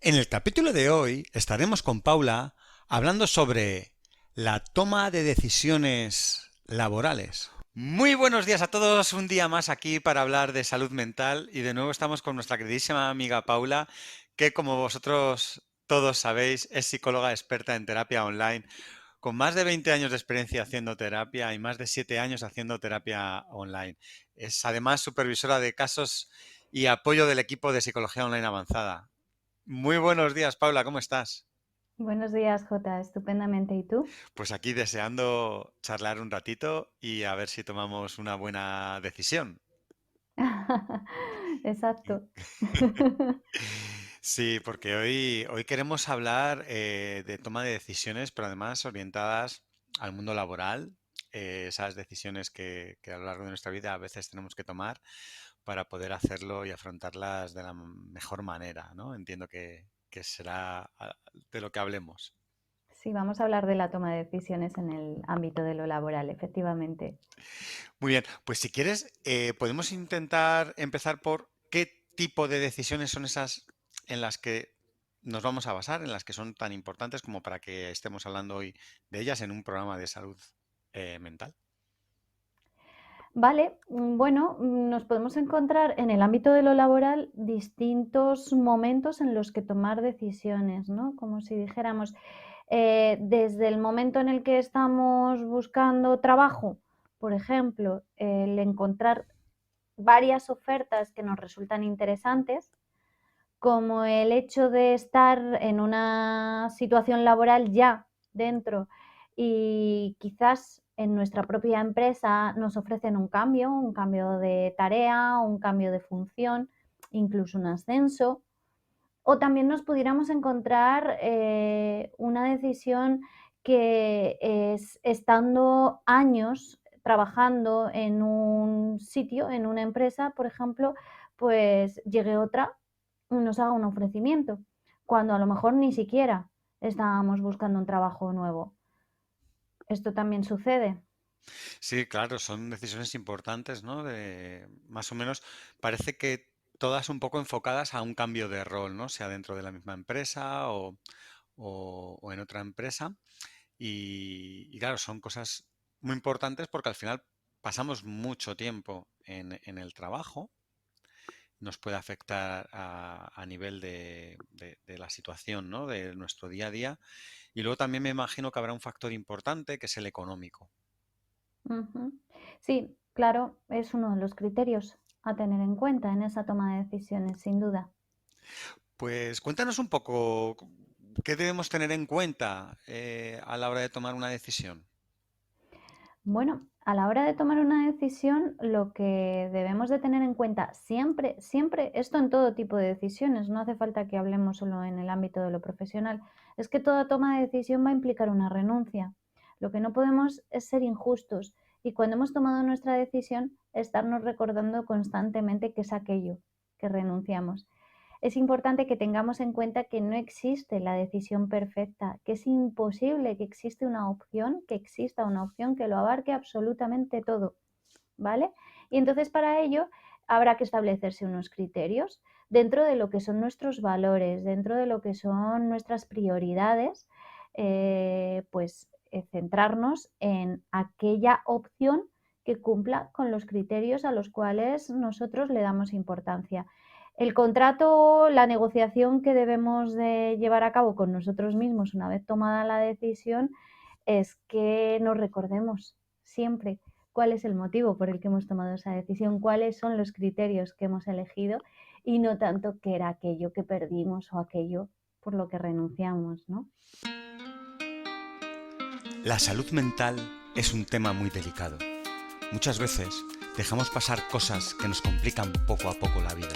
En el capítulo de hoy estaremos con Paula hablando sobre la toma de decisiones laborales. Muy buenos días a todos, un día más aquí para hablar de salud mental y de nuevo estamos con nuestra queridísima amiga Paula, que como vosotros todos sabéis es psicóloga experta en terapia online, con más de 20 años de experiencia haciendo terapia y más de 7 años haciendo terapia online. Es además supervisora de casos y apoyo del equipo de psicología online avanzada. Muy buenos días, Paula, ¿cómo estás? Buenos días, Jota. Estupendamente. ¿Y tú? Pues aquí deseando charlar un ratito y a ver si tomamos una buena decisión. Exacto. Sí, porque hoy queremos hablar de toma de decisiones, pero además orientadas al mundo laboral, esas decisiones que a lo largo de nuestra vida a veces tenemos que tomar para poder hacerlo y afrontarlas de la mejor manera, ¿no? Entiendo que será de lo que hablemos. Sí, vamos a hablar de la toma de decisiones en el ámbito de lo laboral, efectivamente. Muy bien, pues si quieres, podemos intentar empezar por qué tipo de decisiones son esas en las que nos vamos a basar, en las que son tan importantes como para que estemos hablando hoy de ellas en un programa de salud mental. Vale, bueno, nos podemos encontrar en el ámbito de lo laboral distintos momentos en los que tomar decisiones, ¿no? Como si dijéramos, desde el momento en el que estamos buscando trabajo, por ejemplo, el encontrar varias ofertas que nos resultan interesantes, como el hecho de estar en una situación laboral ya dentro y quizás en nuestra propia empresa nos ofrecen un cambio de tarea, un cambio de función, incluso un ascenso. O también nos pudiéramos encontrar una decisión que es estando años trabajando en un sitio, en una empresa, por ejemplo, pues llegue otra y nos haga un ofrecimiento, cuando a lo mejor ni siquiera estábamos buscando un trabajo nuevo. Esto también sucede. Sí, claro, son decisiones importantes, ¿no? De más o menos, parece que todas un poco enfocadas a un cambio de rol, ¿no? Sea dentro de la misma empresa o en otra empresa. Y claro, son cosas muy importantes porque al final pasamos mucho tiempo en el trabajo, nos puede afectar a nivel de la situación, ¿no? De nuestro día a día. Y luego también me imagino que habrá un factor importante que es el económico. Ujú. Sí, claro, es uno de los criterios a tener en cuenta en esa toma de decisiones, sin duda. Pues cuéntanos un poco qué debemos tener en cuenta a la hora de tomar una decisión. Bueno, a la hora de tomar una decisión, lo que debemos de tener en cuenta siempre, siempre, esto en todo tipo de decisiones, no hace falta que hablemos solo en el ámbito de lo profesional, es que toda toma de decisión va a implicar una renuncia. Lo que no podemos es ser injustos y cuando hemos tomado nuestra decisión, estarnos recordando constantemente qué es aquello que renunciamos. Es importante que tengamos en cuenta que no existe la decisión perfecta, que es imposible que existe una opción, que exista una opción que lo abarque absolutamente todo, ¿vale? Y entonces para ello habrá que establecerse unos criterios dentro de lo que son nuestros valores, dentro de lo que son nuestras prioridades, centrarnos en aquella opción que cumpla con los criterios a los cuales nosotros le damos importancia. El contrato, la negociación que debemos de llevar a cabo con nosotros mismos una vez tomada la decisión es que nos recordemos siempre cuál es el motivo por el que hemos tomado esa decisión, cuáles son los criterios que hemos elegido y no tanto qué era aquello que perdimos o aquello por lo que renunciamos, ¿no? La salud mental es un tema muy delicado. Muchas veces dejamos pasar cosas que nos complican poco a poco la vida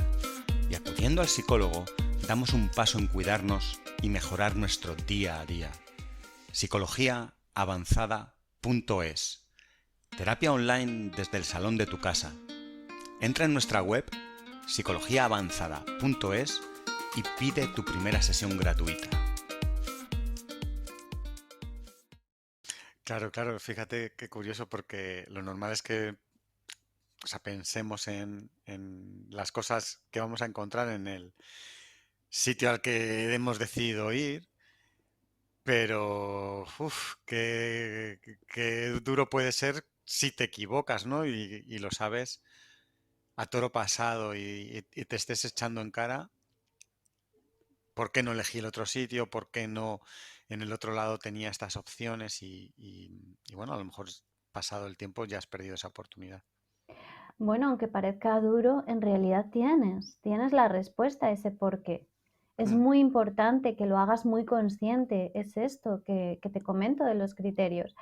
y acudiendo al psicólogo damos un paso en cuidarnos y mejorar nuestro día a día. Psicologiaavanzada.es. Terapia online desde el salón de tu casa. Entra en nuestra web psicologiaavanzada.es y pide tu primera sesión gratuita. Claro, claro, fíjate qué curioso porque lo normal es que o sea, pensemos en las cosas que vamos a encontrar en el sitio al que hemos decidido ir, pero qué duro puede ser si te equivocas, ¿no? Y lo sabes a toro pasado y te estés echando en cara. ¿Por qué no elegí el otro sitio? ¿Por qué no en el otro lado tenía estas opciones? Y bueno, a lo mejor pasado el tiempo ya has perdido esa oportunidad. Bueno, aunque parezca duro, en realidad tienes la respuesta a ese por qué. Es Mm, muy importante que lo hagas muy consciente, es esto que te comento de los criterios.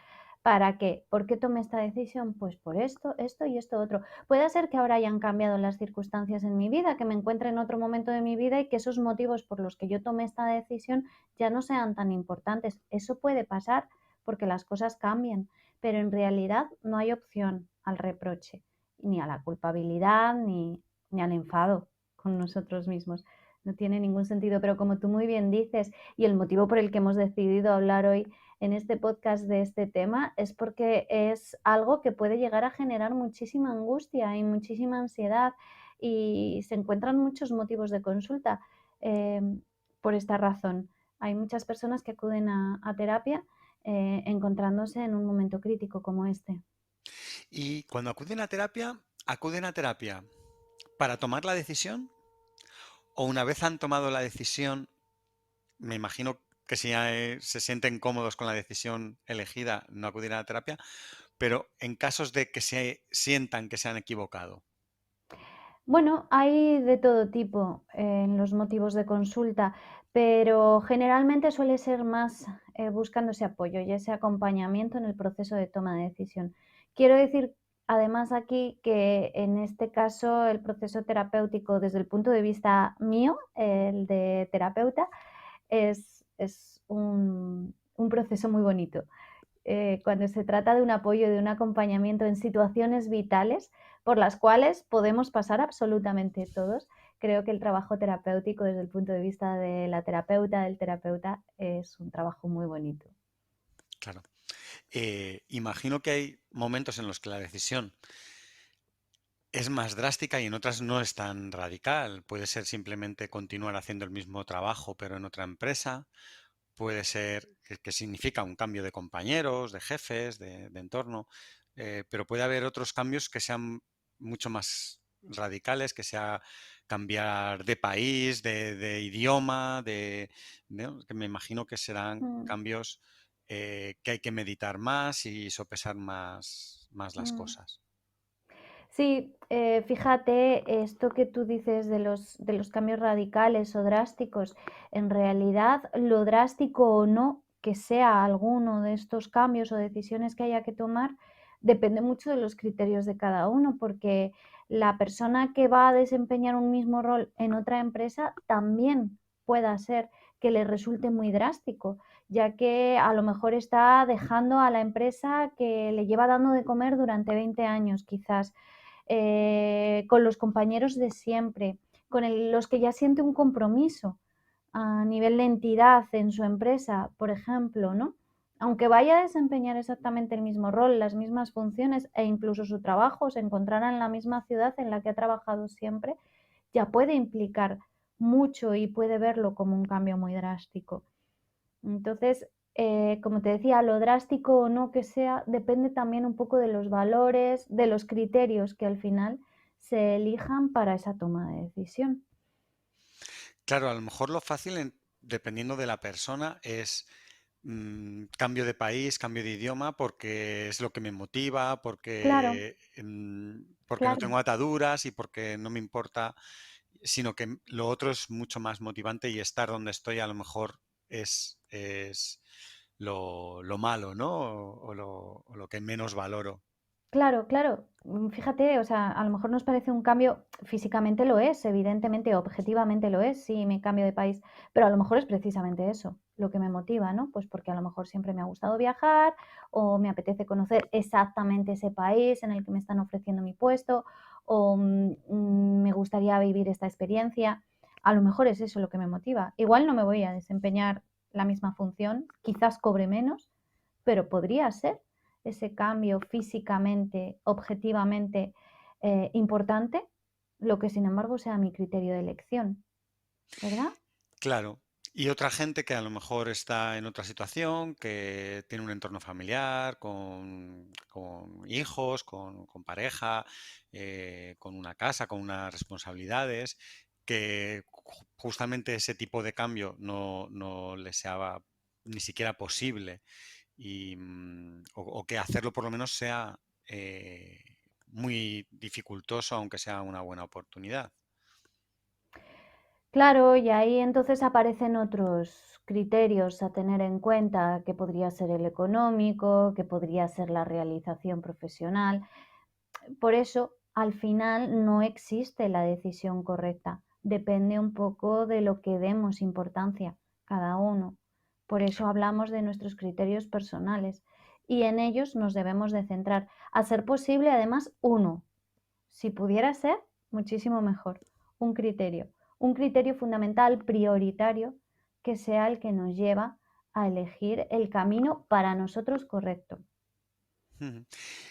¿Para qué? ¿Por qué tomé esta decisión? Pues por esto y esto otro. Puede ser que ahora hayan cambiado las circunstancias en mi vida, que me encuentre en otro momento de mi vida y que esos motivos por los que yo tomé esta decisión ya no sean tan importantes. Eso puede pasar porque las cosas cambian, pero en realidad no hay opción al reproche ni a la culpabilidad, ni al enfado con nosotros mismos. No tiene ningún sentido, pero como tú muy bien dices, y el motivo por el que hemos decidido hablar hoy en este podcast de este tema es porque es algo que puede llegar a generar muchísima angustia y muchísima ansiedad y se encuentran muchos motivos de consulta eh, por esta razón. Hay muchas personas que acuden a terapia encontrándose en un momento crítico como este. Y cuando acuden a terapia para tomar la decisión o una vez han tomado la decisión, me imagino que si se sienten cómodos con la decisión elegida, no acudirán a terapia, pero en casos de que se sientan que se han equivocado. Bueno, hay de todo tipo en los motivos de consulta, pero generalmente suele ser más buscando ese apoyo y ese acompañamiento en el proceso de toma de decisión. Quiero decir, además, aquí que en este caso el proceso terapéutico, desde el punto de vista mío, el de terapeuta, es un proceso muy bonito cuando se trata de un apoyo, de un acompañamiento en situaciones vitales por las cuales podemos pasar absolutamente todos. Creo que el trabajo terapéutico desde el punto de vista de la terapeuta, del terapeuta, es un trabajo muy bonito. Claro. Imagino que hay momentos en los que la decisión es más drástica y en otras no es tan radical. Puede ser simplemente continuar haciendo el mismo trabajo pero en otra empresa. Puede ser que significa un cambio de compañeros, de jefes, de entorno, pero puede haber otros cambios que sean mucho más radicales, que sea cambiar de país, de idioma, ¿no? Que me imagino que serán Mm, cambios que hay que meditar más y sopesar más las mm. cosas. Sí, fíjate, esto que tú dices de los cambios radicales o drásticos, en realidad lo drástico o no que sea alguno de estos cambios o decisiones que haya que tomar, depende mucho de los criterios de cada uno, porque la persona que va a desempeñar un mismo rol en otra empresa también pueda ser que le resulte muy drástico, ya que a lo mejor está dejando a la empresa que le lleva dando de comer durante 20 años, quizás con los compañeros de siempre, los que ya siente un compromiso a nivel de entidad en su empresa, por ejemplo, ¿no? Aunque vaya a desempeñar exactamente el mismo rol, las mismas funciones e incluso su trabajo se encontrara en la misma ciudad en la que ha trabajado siempre, ya puede implicar mucho y puede verlo como un cambio muy drástico. Entonces, como te decía, lo drástico o no que sea, depende también un poco de los valores, de los criterios que al final se elijan para esa toma de decisión. Claro, a lo mejor lo fácil, dependiendo de la persona, es cambio de país, cambio de idioma, porque es lo que me motiva, Claro, porque no claro. tengo ataduras y porque no me importa, sino que lo otro es mucho más motivante y estar donde estoy a lo mejor es lo malo, ¿no? O lo que menos valoro. Claro, claro. Fíjate, o sea, a lo mejor nos parece un cambio, físicamente lo es, evidentemente, objetivamente lo es, si me cambio de país, pero a lo mejor es precisamente eso lo que me motiva, ¿no? Pues porque a lo mejor siempre me ha gustado viajar o me apetece conocer exactamente ese país en el que me están ofreciendo mi puesto o me gustaría vivir esta experiencia. A lo mejor es eso lo que me motiva. Igual no me voy a desempeñar la misma función, quizás cobre menos, pero podría ser ese cambio físicamente, objetivamente importante, lo que sin embargo sea mi criterio de elección, ¿verdad? Claro. Y otra gente que a lo mejor está en otra situación, que tiene un entorno familiar, con hijos, con pareja, con una casa, con unas responsabilidades, que justamente ese tipo de cambio no les sea ni siquiera posible o que hacerlo por lo menos sea eh, muy dificultoso, aunque sea una buena oportunidad. Claro, y ahí entonces aparecen otros criterios a tener en cuenta, que podría ser el económico, que podría ser la realización profesional. Por eso, al final, no existe la decisión correcta. Depende un poco de lo que demos importancia cada uno. Por eso hablamos de nuestros criterios personales y en ellos nos debemos de centrar. A ser posible, además, uno. Si pudiera ser, muchísimo mejor. Un criterio. Un criterio fundamental, prioritario, que sea el que nos lleva a elegir el camino para nosotros correcto. Ujú.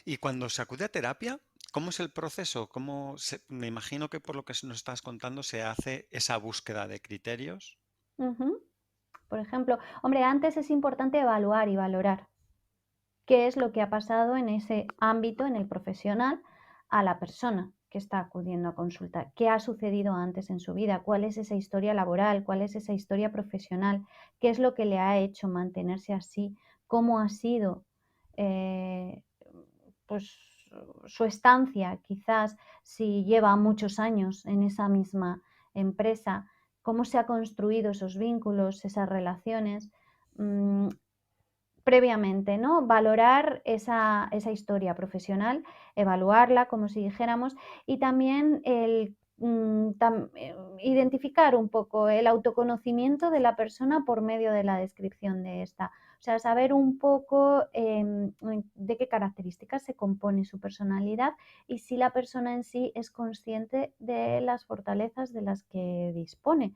Y cuando se acude a terapia, ¿cómo es el proceso? Me imagino que por lo que nos estás contando se hace esa búsqueda de criterios. Ujú. Por ejemplo, hombre, antes es importante evaluar y valorar qué es lo que ha pasado en ese ámbito, en el profesional, a la persona que está acudiendo a consulta. ¿Qué ha sucedido antes en su vida? ¿Cuál es esa historia laboral? ¿Cuál es esa historia profesional? ¿Qué es lo que le ha hecho mantenerse así? ¿Cómo ha sido eh, pues, su estancia? Quizás si lleva muchos años en esa misma empresa, cómo se han construido esos vínculos, esas relaciones. Mm, previamente, ¿no? Valorar esa historia profesional, evaluarla, como si dijéramos, y también identificar un poco el autoconocimiento de la persona por medio de la descripción de esta. O sea, saber un poco de qué características se compone su personalidad y si la persona en sí es consciente de las fortalezas de las que dispone,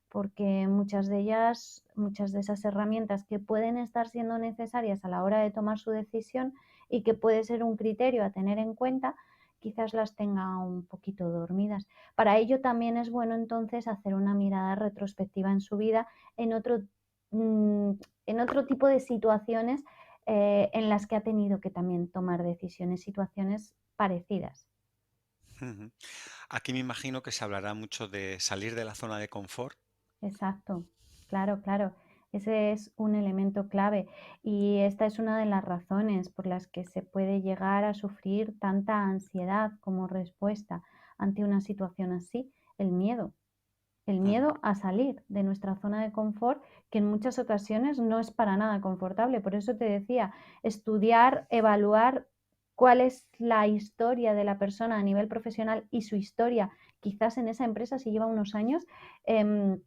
porque muchas de ellas, muchas de esas herramientas que pueden estar siendo necesarias a la hora de tomar su decisión y que puede ser un criterio a tener en cuenta, quizás las tenga un poquito dormidas. Para ello también es bueno entonces hacer una mirada retrospectiva en su vida en mm, en otro tipo de situaciones en las que ha tenido que también tomar decisiones, situaciones parecidas. Ujú. Aquí me imagino que se hablará mucho de salir de la zona de confort. Exacto, claro, claro. Ese es un elemento clave y esta es una de las razones por las que se puede llegar a sufrir tanta ansiedad como respuesta ante una situación así, el miedo. El Ujú. miedo a salir de nuestra zona de confort, que en muchas ocasiones no es para nada confortable. Por eso te decía, estudiar, evaluar cuál es la historia de la persona a nivel profesional y su historia, quizás en esa empresa si lleva unos años. em,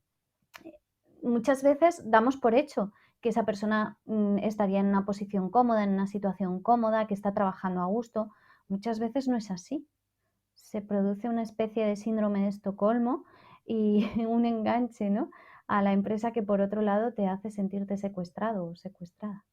Muchas veces damos por hecho que esa persona estaría en una posición cómoda, en una situación cómoda, que está trabajando a gusto. Muchas veces no es así. Se produce una especie de síndrome de Estocolmo y un enganche, ¿no?, a la empresa que por otro lado te hace sentirte secuestrado o secuestrada.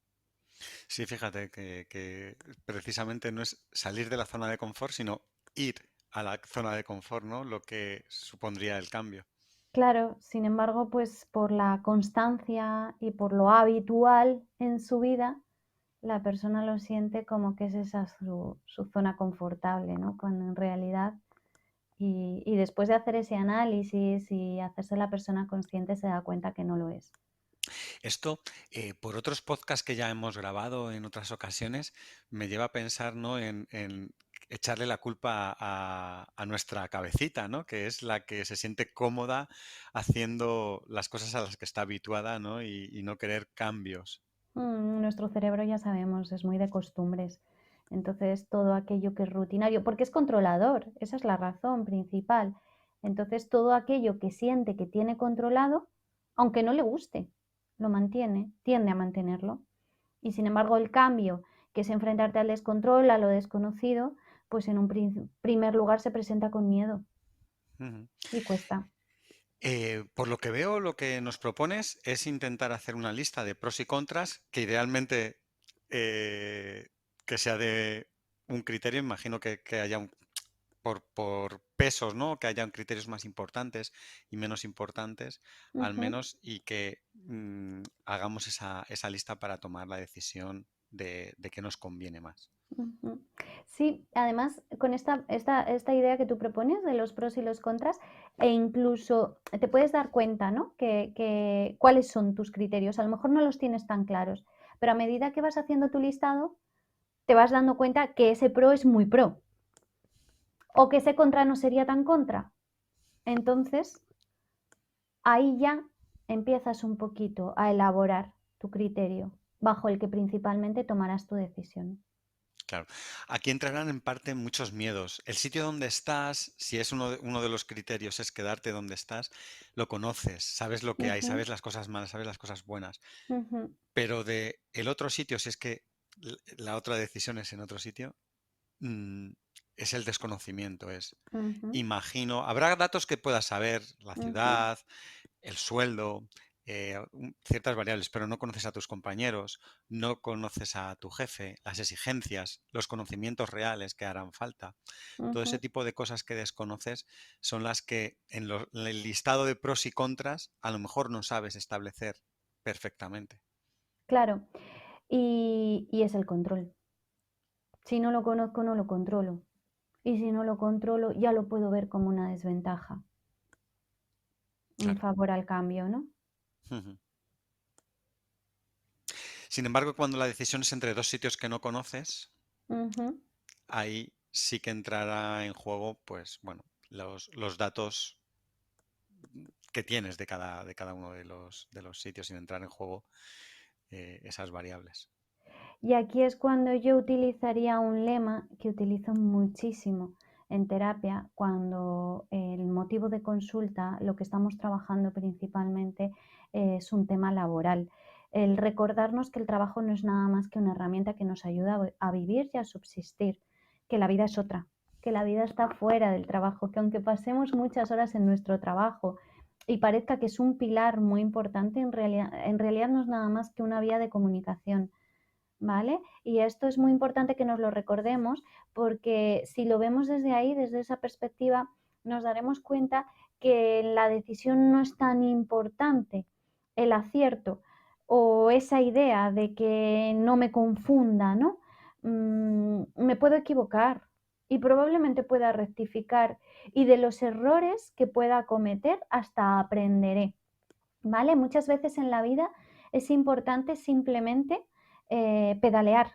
Sí, fíjate que precisamente no es salir de la zona de confort, sino ir a la zona de confort, ¿no? Lo que supondría el cambio. Claro, sin embargo, pues por la constancia y por lo habitual en su vida, la persona lo siente como que es esa su zona confortable, ¿no? Cuando en realidad, y después de hacer ese análisis y hacerse la persona consciente, se da cuenta que no lo es. Esto, por otros podcasts que ya hemos grabado en otras ocasiones, me lleva a pensar, ¿no? en echarle la culpa a nuestra cabecita, ¿no? Que es la que se siente cómoda haciendo las cosas a las que está habituada, ¿no? Y no querer cambios. Nuestro cerebro, ya sabemos, es muy de costumbres. Entonces, todo aquello que es rutinario, porque es controlador, esa es la razón principal. Entonces, todo aquello que siente que tiene controlado, aunque no le guste, lo mantiene, tiende a mantenerlo. Y sin embargo, el cambio, que es enfrentarte al descontrol, a lo desconocido, pues en un primer lugar se presenta con miedo Ujú. y cuesta. Por lo que veo, lo que nos propones es intentar hacer una lista de pros y contras, que idealmente eh, que sea de un criterio, imagino que haya por pesos, ¿no? Que hayan criterios más importantes y menos importantes, al Ujú, menos, y que hagamos esa lista para tomar la decisión de qué nos conviene más. ujú. Sí, además, con esta idea que tú propones de los pros y los contras, e incluso te puedes dar cuenta, ¿no? Cuáles son tus criterios. A lo mejor no los tienes tan claros, pero a medida que vas haciendo tu listado, te vas dando cuenta que ese pro es muy pro o que ese contra no sería tan contra. Entonces, ahí ya empiezas un poquito a elaborar tu criterio bajo el que principalmente tomarás tu decisión. Claro, aquí entrarán en parte muchos miedos. El sitio donde estás, si es uno de los criterios es quedarte donde estás, lo conoces, sabes lo que hay, Ujú, sabes las cosas malas, sabes las cosas buenas. ujú, Pero de el otro sitio, si es que la otra decisión es en otro sitio, mm, es el desconocimiento, ujú, imagino, habrá datos que puedas saber, la ujú. ciudad, el sueldo, ciertas variables, pero no conoces a tus compañeros, no conoces a tu jefe, las exigencias, los conocimientos reales que harán falta. Todo ese Ujú, tipo de cosas que desconoces son las que en el listado de pros y contras a lo mejor no sabes establecer perfectamente. claro, y es el control. Si no lo conozco, no lo controlo. Y si no lo controlo, ya lo puedo ver como una desventaja, un Claro. favor al cambio, ¿no? Ujú. Sin embargo, cuando la decisión es entre dos sitios que no conoces, Ujú. ahí sí que entrará en juego, pues bueno, los datos que tienes de cada uno de los sitios sin entrar en juego esas variables. Y aquí es cuando yo utilizaría un lema que utilizo muchísimo en terapia, cuando el motivo de consulta, lo que estamos trabajando principalmente, es un tema laboral. El recordarnos que el trabajo no es nada más que una herramienta que nos ayuda a vivir y a subsistir, que la vida es otra, que la vida está fuera del trabajo, que aunque pasemos muchas horas en nuestro trabajo y parezca que es un pilar muy importante, en realidad no es nada más que una vía de comunicación. ¿Vale? Y esto es muy importante que nos lo recordemos porque si lo vemos desde ahí, desde esa perspectiva, nos daremos cuenta que la decisión no es tan importante, el acierto o esa idea de que no me confunda, ¿no? Me puedo equivocar y probablemente pueda rectificar y de los errores que pueda cometer hasta aprenderé. ¿Vale? Muchas veces en la vida es importante simplemente pedalear,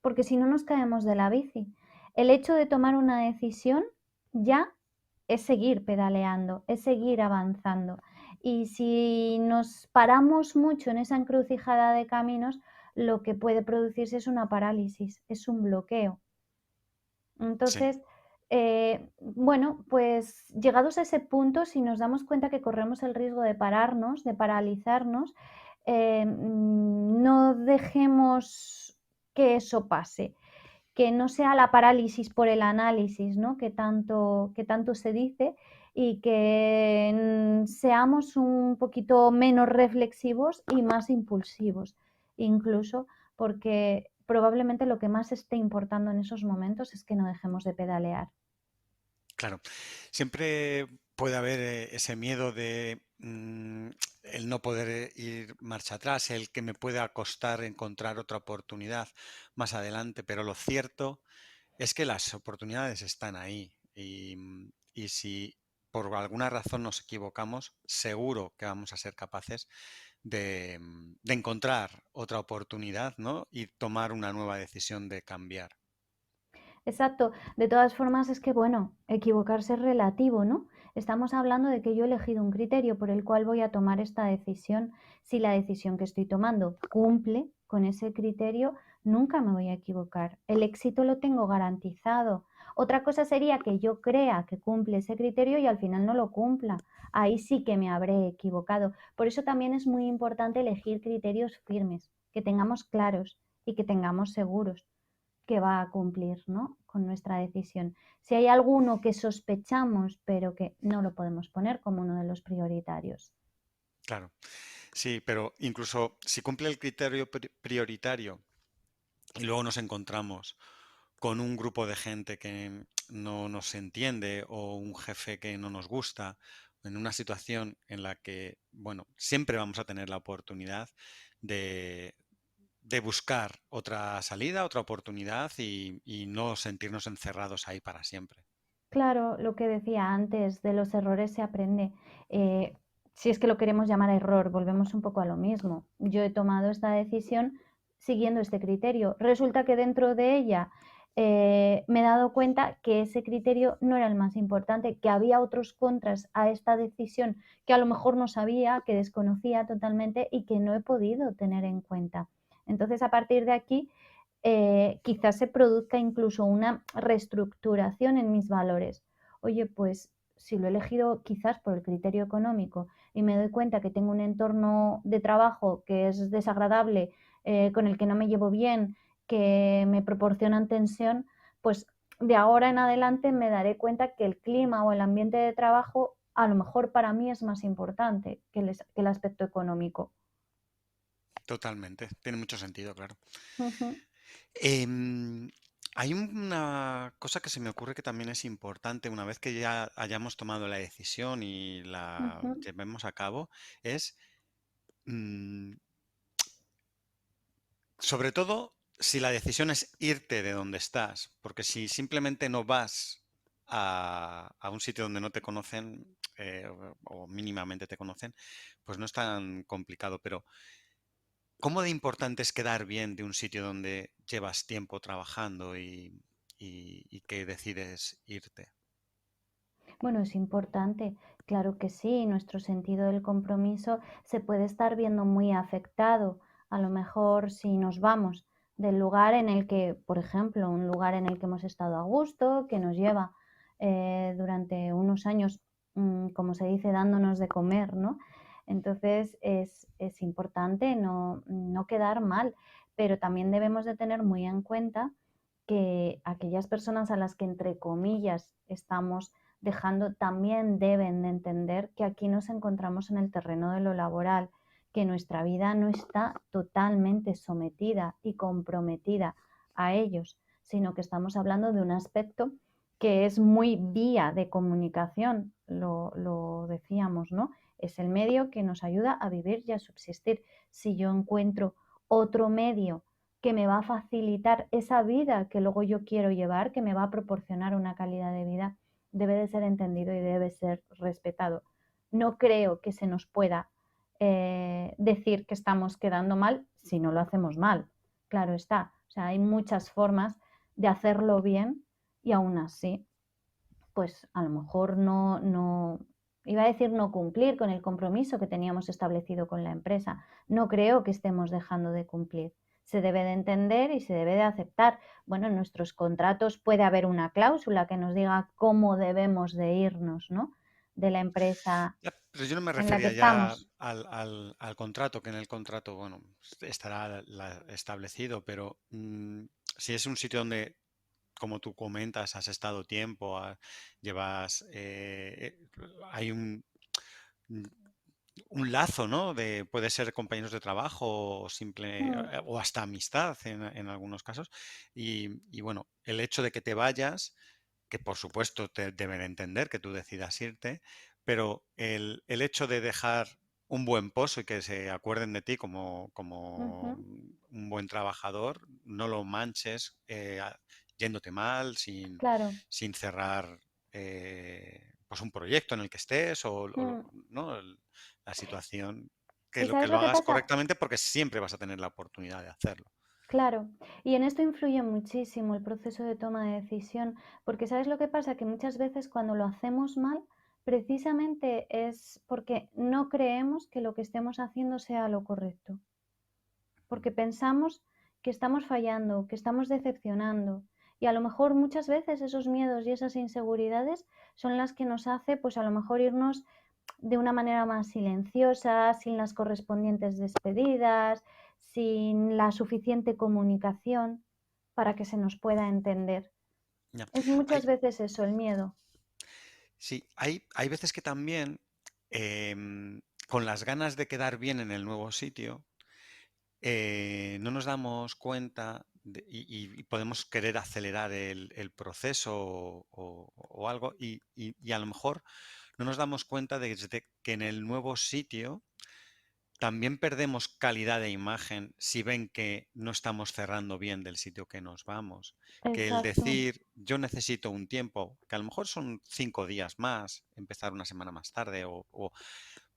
porque si no nos caemos de la bici. El hecho de tomar una decisión ya es seguir pedaleando, es seguir avanzando. Y si nos paramos mucho en esa encrucijada de caminos, lo que puede producirse es una parálisis, es un bloqueo. Sí, Entonces, bueno, pues llegados a ese punto, si nos damos cuenta que corremos el riesgo de pararnos, de paralizarnos, no dejemos que eso pase, que no sea la parálisis por el análisis, ¿no? Que tanto se dice y que seamos un poquito menos reflexivos y más impulsivos, incluso porque probablemente lo que más esté importando en esos momentos es que no dejemos de pedalear. claro. Siempre puede haber ese miedo de el no poder ir marcha atrás, el que me pueda costar encontrar otra oportunidad más adelante, pero lo cierto es que las oportunidades están ahí y si por alguna razón nos equivocamos, seguro que vamos a ser capaces de encontrar otra oportunidad, ¿no? Y tomar una nueva decisión de cambiar. Exacto. De todas formas, es que, bueno, equivocarse es relativo, ¿no? Estamos hablando de que yo he elegido un criterio por el cual voy a tomar esta decisión. Si la decisión que estoy tomando cumple con ese criterio, nunca me voy a equivocar. El éxito lo tengo garantizado. Otra cosa sería que yo crea que cumple ese criterio y al final no lo cumpla. Ahí sí que me habré equivocado. Por eso también es muy importante elegir criterios firmes, que tengamos claros y que tengamos seguros que va a cumplir, ¿no? Con nuestra decisión. Si hay alguno que sospechamos, pero que no lo podemos poner como uno de los prioritarios. Claro. Sí, pero incluso si cumple el criterio prioritario y luego nos encontramos con un grupo de gente que no nos entiende o un jefe que no nos gusta, en una situación en la que, bueno, siempre vamos a tener la oportunidad de, de buscar otra salida, otra oportunidad y no sentirnos encerrados ahí para siempre. Claro, lo que decía antes, de los errores se aprende. Eh, si es que lo queremos llamar error, volvemos un poco a lo mismo. Yo he tomado esta decisión siguiendo este criterio. Resulta que dentro de ella me he dado cuenta que ese criterio no era el más importante, que había otros contras a esta decisión que a lo mejor no sabía, que desconocía totalmente y que no he podido tener en cuenta. Entonces, a partir de aquí, quizás se produzca incluso una reestructuración en mis valores. Oye, pues si lo he elegido quizás por el criterio económico y me doy cuenta que tengo un entorno de trabajo que es desagradable, con el que no me llevo bien, que me proporcionan tensión, pues de ahora en adelante me daré cuenta que el clima o el ambiente de trabajo a lo mejor para mí es más importante que el aspecto económico. Totalmente, tiene mucho sentido, claro. Ujú, Em, Hay una cosa que se me ocurre que también es importante una vez que ya hayamos tomado la decisión y la ujú. llevemos a cabo, es mm, sobre todo si la decisión es irte de donde estás, porque si simplemente no vas a un sitio donde no te conocen o mínimamente te conocen, pues no es tan complicado, pero ¿cómo de importante es quedar bien de un sitio donde llevas tiempo trabajando y que decides irte? Bueno, es importante, claro que sí, nuestro sentido del compromiso se puede estar viendo muy afectado. A lo mejor si nos vamos del lugar en el que, por ejemplo, un lugar en el que hemos estado a gusto, que nos lleva durante unos años, como se dice, dándonos de comer, ¿no? Entonces es importante no quedar mal, pero también debemos de tener muy en cuenta que aquellas personas a las que, entre comillas, estamos dejando, también deben de entender que aquí nos encontramos en el terreno de lo laboral, que nuestra vida no está totalmente sometida y comprometida a ellos, sino que estamos hablando de un aspecto que es muy vía de comunicación, lo decíamos, ¿no? Es el medio que nos ayuda a vivir y a subsistir. Si yo encuentro otro medio que me va a facilitar esa vida que luego yo quiero llevar, que me va a proporcionar una calidad de vida, debe de ser entendido y debe ser respetado. No creo que se nos pueda decir que estamos quedando mal si no lo hacemos mal. Claro está. O sea, hay muchas formas de hacerlo bien y aún así, pues a lo mejor iba a decir no cumplir con el compromiso que teníamos establecido con la empresa. No creo que estemos dejando de cumplir. Se debe de entender y se debe de aceptar. Bueno, en nuestros contratos puede haber una cláusula que nos diga cómo debemos de irnos, ¿no? De la empresa Ya, pero yo no me en la que refería ya estamos. al contrato, que en el contrato, bueno, estará establecido, pero si es un sitio donde, como tú comentas, has estado tiempo, llevas, hay mm, un lazo, ¿no? Puede ser compañeros de trabajo o simple, Mm, o hasta amistad en algunos casos. Y bueno, el hecho de que te vayas, que por supuesto te deben entender que tú decidas irte, pero el hecho de dejar un buen pozo y que se acuerden de ti como ujú. un buen trabajador, no lo manches yéndote mal, Claro. sin cerrar pues un proyecto en el que estés Mm. ¿no? La situación, ¿Y que sabes lo lo que hagas pasa? correctamente porque siempre vas a tener la oportunidad de hacerlo. Claro, y en esto influye muchísimo el proceso de toma de decisión, porque ¿sabes lo que pasa? Que muchas veces cuando lo hacemos mal, precisamente es porque no creemos que lo que estemos haciendo sea lo correcto, porque pensamos que estamos fallando, que estamos decepcionando, y a lo mejor muchas veces esos miedos y esas inseguridades son las que nos hace, pues a lo mejor irnos de una manera más silenciosa, sin las correspondientes despedidas, sin la suficiente comunicación para que se nos pueda entender. Ya. Es Hay, muchas veces eso, el miedo. sí, hay veces que también con las ganas de quedar bien en el nuevo sitio, no nos damos cuenta y podemos querer acelerar el proceso o algo y a lo mejor no nos damos cuenta de que en el nuevo sitio también perdemos calidad de imagen si ven que no estamos cerrando bien del sitio que nos vamos. Que el Exacto, decir, yo necesito un tiempo, que a lo mejor son 5 días más, empezar una semana más tarde, o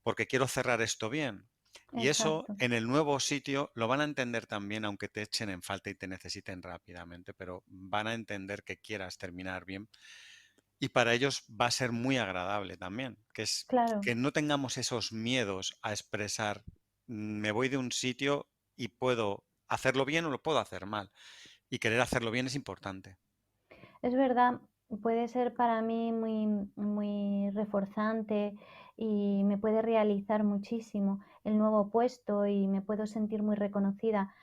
porque quiero cerrar esto bien. Y eso exacto. en el nuevo sitio lo van a entender también, aunque te echen en falta y te necesiten rápidamente, pero van a entender que quieras terminar bien. Y para ellos va a ser muy agradable también, Claro. que no tengamos esos miedos a expresar, me voy de un sitio y puedo hacerlo bien o lo puedo hacer mal. Y querer hacerlo bien es importante. Es verdad, puede ser para mí muy reforzante y me puede realizar muchísimo el nuevo puesto y me puedo sentir muy reconocida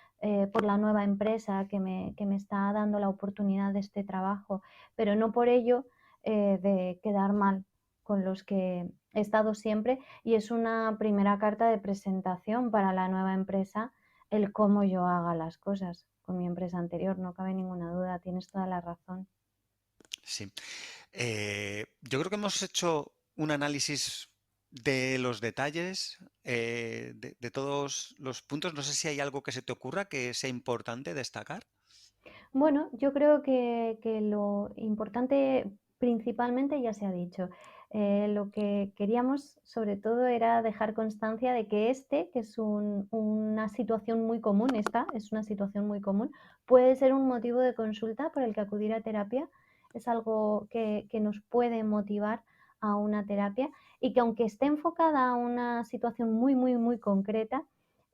por la nueva empresa que me está dando la oportunidad de este trabajo, pero no por ello de quedar mal con los que he estado siempre y es una primera carta de presentación para la nueva empresa el cómo yo haga las cosas con mi empresa anterior, no cabe ninguna duda, tienes toda la razón. Sí. Yo creo que hemos hecho un análisis de los detalles, de todos los puntos. No sé si hay algo que se te ocurra que sea importante destacar. Bueno, yo creo que lo importante principalmente ya se ha dicho. Lo que queríamos sobre todo era dejar constancia de que que es una situación muy común, esta es una situación muy común, puede ser un motivo de consulta por el que acudir a terapia. Es algo que nos puede motivar a una terapia y que aunque esté enfocada a una situación muy concreta,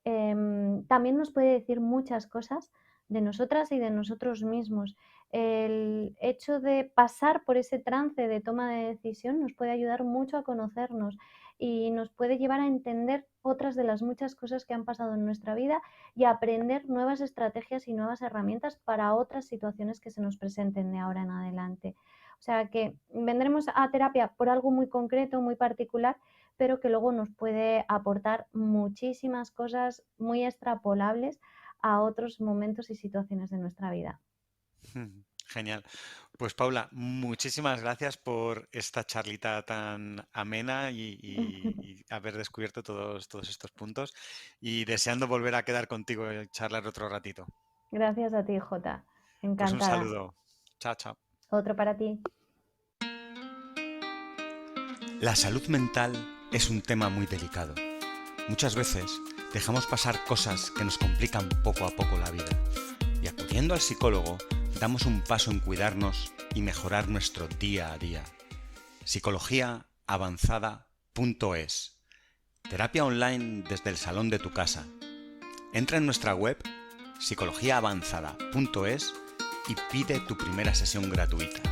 también nos puede decir muchas cosas de nosotras y de nosotros mismos. El hecho de pasar por ese trance de toma de decisión nos puede ayudar mucho a conocernos y nos puede llevar a entender otras de las muchas cosas que han pasado en nuestra vida y a aprender nuevas estrategias y nuevas herramientas para otras situaciones que se nos presenten de ahora en adelante. O sea que vendremos a terapia por algo muy concreto, muy particular, pero que luego nos puede aportar muchísimas cosas muy extrapolables a otros momentos y situaciones de nuestra vida. Genial. Pues Paula, muchísimas gracias por esta charlita tan amena y haber descubierto todos estos puntos y deseando volver a quedar contigo y charlar otro ratito. Gracias a ti, Jota. Pues un Encantada. saludo. Chao, chao. Otro para ti. La salud mental es un tema muy delicado. Muchas veces dejamos pasar cosas que nos complican poco a poco la vida y acudiendo al psicólogo damos un paso en cuidarnos y mejorar nuestro día a día. Psicologiaavanzada.es. Terapia online desde el salón de tu casa. Entra en nuestra web psicologiaavanzada.es y pide tu primera sesión gratuita.